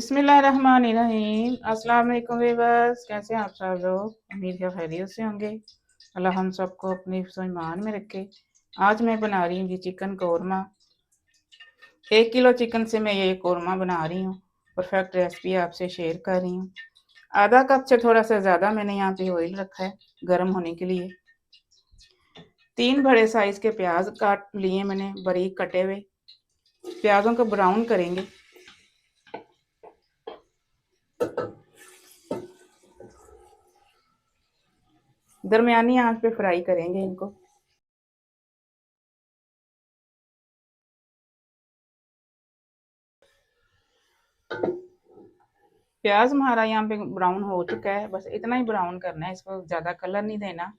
बिस्मिल्लाहिर्रहमानिर्रहीम। अस्सलाम वालेकुम वीवर्स, कैसे हैं आप सब लोग? उम्मीद है खैरियत से होंगे। अल्लाह हम सबको अपने हिफ्ज़ ईमान में रखे। आज मैं बना रही हूँ जी चिकन कौरमा। 1 किलो चिकन से मैं ये कौरमा बना रही हूँ। परफेक्ट रेसिपी आपसे शेयर कर रही हूँ। आधा कप से थोड़ा सा ज़्यादा मैंने यहाँ पे ऑयल रखा है गर्म होने के लिए। 3 बड़े साइज के प्याज काट लिए मैंने, बारीक कटे हुए। प्याजों को ब्राउन करेंगे। दरमियानी आंच पे फ्राई करेंगे इनको। प्याज हमारा यहाँ पे ब्राउन हो चुका है, बस इतना ही ब्राउन करना है, इसको ज़्यादा कलर नहीं देना।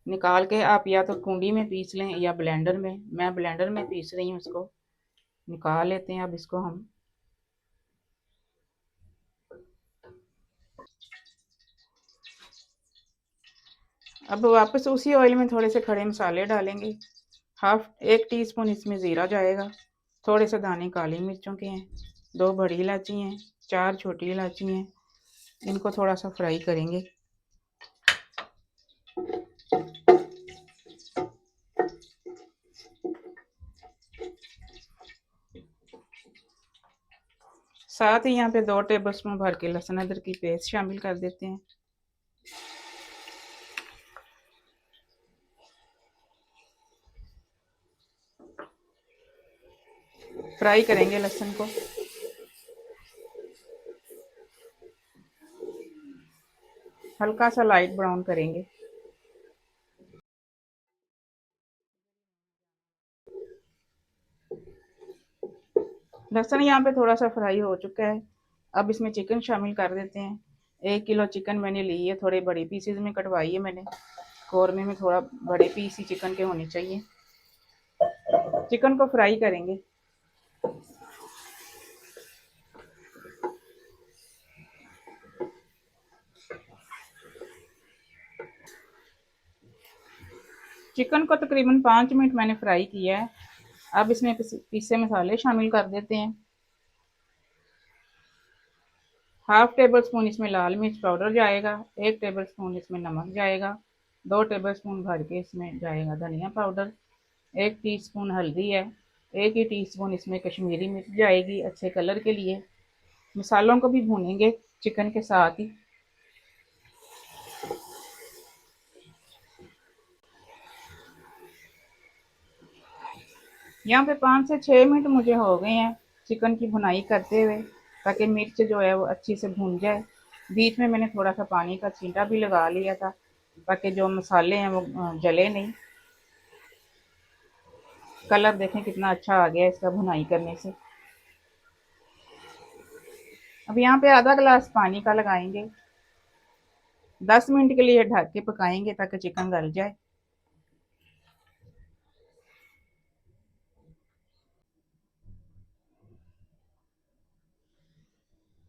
निकाल के आप या तो कुंडी में पीस लें या ब्लेंडर में। मैं ब्लेंडर में पीस रही हूँ इसको। निकाल लेते हैं अब इसको हम। अब वापस उसी ऑयल में थोड़े से खड़े मसाले डालेंगे। 1/2 टीस्पून इसमें ज़ीरा जाएगा। थोड़े से दाने काली मिर्चों के हैं। 2 बड़ी इलायची हैं। 4 छोटी इलायची हैं। इनको थोड़ा सा फ्राई करेंगे। साथ ही यहाँ पे 2 टेबल स्पून भर के लहसुन अदरक की पेस्ट शामिल कर देते हैं। फ्राई करेंगे लहसुन को। हल्का सा लाइट ब्राउन करेंगे। लहसुन यहाँ पे थोड़ा सा फ्राई हो चुका है। अब इसमें चिकन शामिल कर देते हैं। 1 किलो चिकन मैंने ली है, थोड़े बड़े पीसेज में कटवाई है मैंने। कौरमे में थोड़ा बड़े पीस ही चिकन के होने चाहिए। चिकन को फ्राई करेंगे। चिकन को तकरीबन 5 मिनट मैंने फ्राई किया है। अब इसमें पीसे मसाले शामिल कर देते हैं। 1/2 टेबल स्पून इसमें लाल मिर्च पाउडर जाएगा। 1 टेबल स्पून इसमें नमक जाएगा। 2 टेबल स्पून भर के इसमें जाएगा धनिया पाउडर। 1 टीस्पून हल्दी है। 1 ही टीस्पून इसमें कश्मीरी मिर्च जाएगी अच्छे कलर के लिए। मसालों को भी भूनेंगे चिकन के साथ ही। यहाँ पे 5 से 6 मिनट मुझे हो गए हैं चिकन की भुनाई करते हुए, ताकि मिर्च जो है वो अच्छी से भून जाए। बीच में मैंने थोड़ा सा पानी का छींटा भी लगा लिया था, ताकि जो मसाले हैं वो जले नहीं। कलर देखें कितना अच्छा आ गया इसका भुनाई करने से। अब यहाँ पे आधा गिलास पानी का लगाएंगे। 10 मिनट के लिए ढक के पकाएंगे ताकि चिकन गल जाए।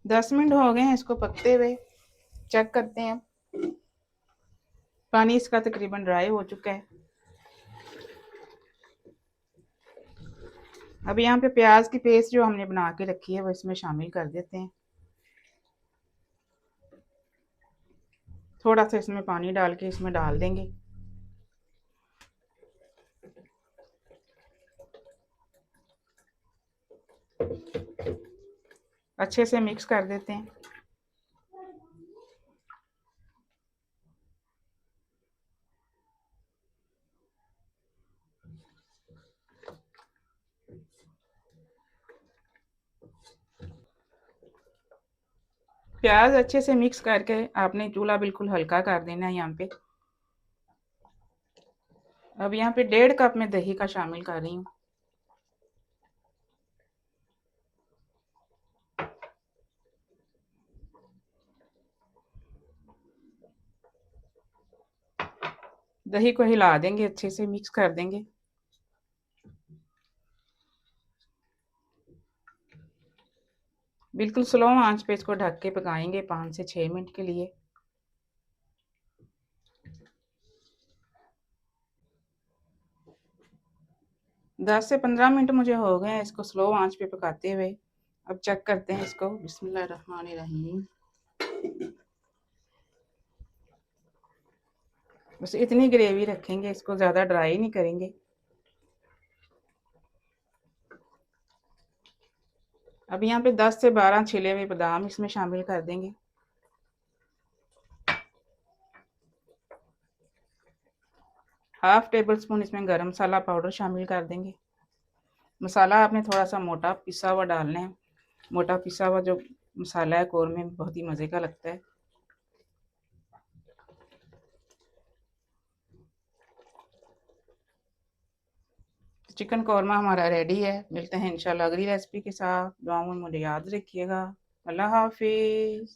10 मिनट हो गए हैं इसको पकते हुए। चेक करते हैं। पानी इसका तकरीबन ड्राई हो चुका है। अब यहाँ पे प्याज की पेस्ट जो हमने बना के रखी है वो इसमें शामिल कर देते हैं। थोड़ा सा इसमें पानी डाल के इसमें डाल देंगे। अच्छे से मिक्स कर देते हैं। प्याज अच्छे से मिक्स करके आपने चूल्हा बिल्कुल हल्का कर देना है यहाँ पे। अब यहाँ पे 1.5 कप में दही का शामिल कर रही हूँ। दही को हिला देंगे, अच्छे से मिक्स कर देंगे। बिल्कुल स्लो आंच पे इसको ढक के पकाएंगे 5 से 6 मिनट के लिए। 10 से 15 मिनट मुझे हो गए हैं इसको स्लो आंच पे पकाते हुए। अब चेक करते हैं इसको। बिस्मिल्लाहिर्रहमानिर्रहीम। बस इतनी ग्रेवी रखेंगे, इसको ज़्यादा ड्राई नहीं करेंगे। अब यहाँ पे 10 से 12 छिले हुए बादाम इसमें शामिल कर देंगे। हाफ टेबल स्पून इसमें गरम मसाला पाउडर शामिल कर देंगे। मसाला आपने थोड़ा सा मोटा पिसा हुआ डालना है। मोटा पिसा हुआ जो मसाला है कौरमे में बहुत ही मज़े का लगता है। चिकन कौरमा हमारा रेडी है। मिलते हैं इंशाल्लाह अगली रेसिपी के साथ। दुआओं में मुझे याद रखिएगा। अल्लाह हाफिज़।